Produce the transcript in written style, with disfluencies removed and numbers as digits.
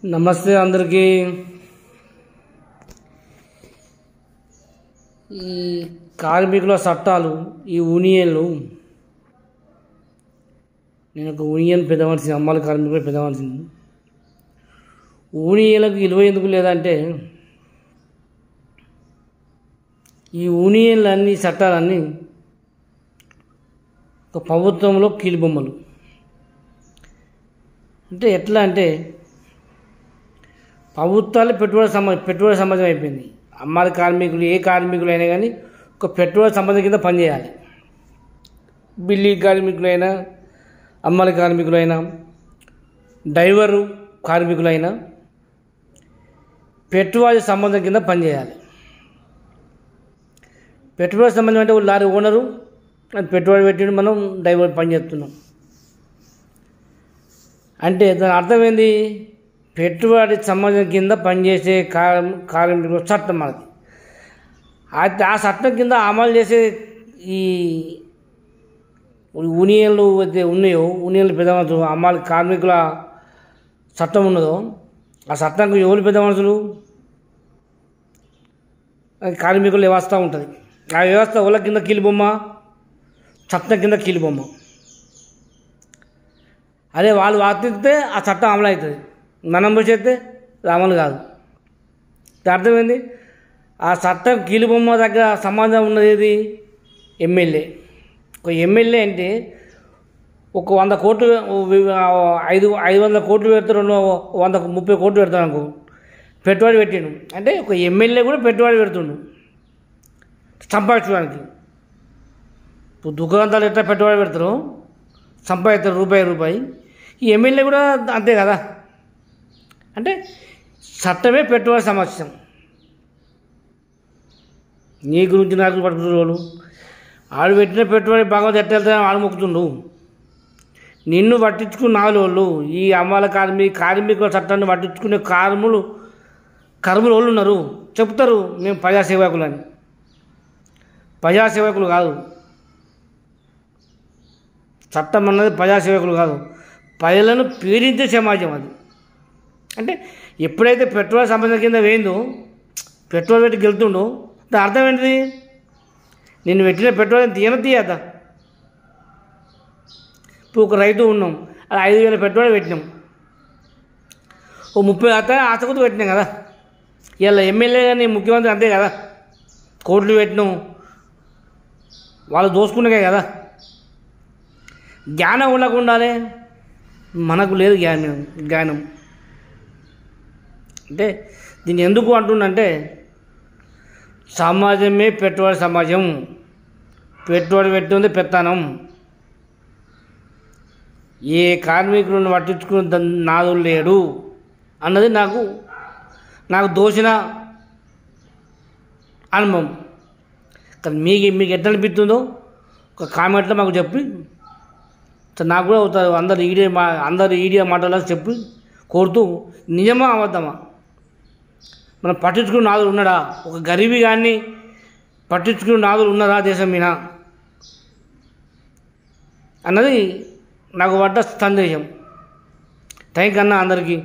నమస్తే అందరికీ. ఈ కార్మికుల చట్టాలు, ఈ యూనియన్లు, నేను ఒక యూనియన్ పెద్దవలసింది, అమ్మాయిల కార్మికులు పెద్దవలసింది. యూనియన్లకు విలువ ఎందుకు లేదంటే, ఈ యూనియన్లన్నీ చట్టాలన్నీ ఒక ప్రభుత్వంలో కీలుబొమ్మలు. అంటే ఎట్లా అంటే, ప్రభుత్వాలు పెట్టుబడి సమాజం అయిపోయింది. అమ్మాయిల కార్మికులు, ఏ కార్మికులు అయినా కానీ ఒక పెట్టుబడి సంబంధం కింద పనిచేయాలి. బిల్లి కార్మికులైనా, అమ్మాయిల కార్మికులైనా, డ్రైవరు కార్మికులైనా పెట్టుబడి సంబంధం కింద పనిచేయాలి. పెట్టుబడి సంబంధం అంటే లారీ ఓనరు పెట్టుబడి పెట్టి మనం డ్రైవర్ పని చేస్తున్నాం అంటే దాని అర్థం ఏంది? పెట్టుబడి సంబంధం కింద పనిచేసే కార్మికుల చట్టం మనది. అయితే ఆ చట్టం కింద అమలు చేసే ఈ యూనియన్లు అయితే ఉన్నాయో, యూనియన్లు పెద్ద మనుషులు, అమ్మాయిల కార్మికుల చట్టం ఉన్నదో, ఆ చట్టంకు ఎవరు పెద్ద మనుషులు? కార్మికుల వ్యవస్థ ఉంటుంది. ఆ వ్యవస్థ వాళ్ళ కింద కీలుబొమ్మ, చట్టం కింద కీలుబొమ్మ. అదే వాళ్ళు వర్తిస్తే ఆ చట్టం అమలు అవుతుంది, మనం చేస్తే అమలు కాదు. అర్థమైంది? ఆ చట్టం కీలుబొమ్మ దగ్గర సంబంధం ఉన్నది ఏది? ఎమ్మెల్యే. ఒక ఎమ్మెల్యే అంటే ఒక 100 కోట్లు, 500 కోట్లు పెడతారు, 130 కోట్లు పెడతారు అనుకో, పెట్టుబడి పెట్టిండు అంటే ఒక ఎమ్మెల్యే కూడా పెట్టుబడి పెడుతుండు సంపాదించడానికి. ఇప్పుడు దుకాణాలు ఎట్లా పెట్టుబడి పెడతారు, సంపాదిస్తారు రూపాయి, ఈ ఎమ్మెల్యే కూడా అంతే కదా. అంటే చట్టమే పెట్టుబడి సమస్య. నీ గురించి నాకు పట్టుకునే వాళ్ళు ఆడు పెట్టిన పెట్టుబడి బాగా ఎట్టెళ్తాయని ఆడు మొక్కుతుండు. నిన్ను పట్టించుకున్న వాళ్ళు, ఈ అమ్మాయిల కార్మికుల చట్టాన్ని పట్టించుకునే కర్మలు వాళ్ళు ఉన్నారు. చెప్తారు మేము ప్రజాసేవకులు అని. ప్రజాసేవకులు కాదు, చట్టం అన్నది ప్రజాసేవకులు కాదు, ప్రజలను పీడించే సమాజం అది. అంటే ఎప్పుడైతే పెట్టుబడి సంబంధం కింద వేయిందో, పెట్టుబడి పెట్టి గెలుతుండో, దాని అర్థం ఏంటిది? నేను పెట్టిన పెట్టుబడి తీయద్దా? ఇప్పుడు ఒక రైతు ఉన్నాం, అది 5,000 పెట్టుబడి పెట్టినాం, ఓ 30 ఆశకొద్దు పెట్టినాం కదా. ఇలా ఎమ్మెల్యే కానీ ముఖ్యమంత్రి అంతే కదా, కోట్లు పెట్టినాం, వాళ్ళు దోసుకున్నాకే కదా. జ్ఞానం ఉండకు ఉండాలి, మనకు లేదు జ్ఞానం. అంటే దీన్ని ఎందుకు అంటుండంటే, సమాజమే పెట్టుబడి సమాజం, పెట్టుబడి పెట్టింది పెత్తనం. ఏ కార్మికులను పట్టించుకుని నాదు లేడు అన్నది నాకు దోచిన అనుభవం. కానీ మీకు ఎట్లా అనిపిస్తుందో ఒక కామెంట్లో మాకు చెప్పి, నాకు కూడా అవుతారు అందరు ఈడియా మాటలు చెప్పి కోరుతూ, నిజమా అబద్ధమా? మనం పట్టించుకున్న నాదులు ఉన్నాడా? ఒక గరీబీ కానీ పట్టించుకున్న నాదులు ఉన్నారా దేశం మీద అన్నది నాకు పడ్డ సందేశం. థ్యాంక్ అన్న అందరికీ.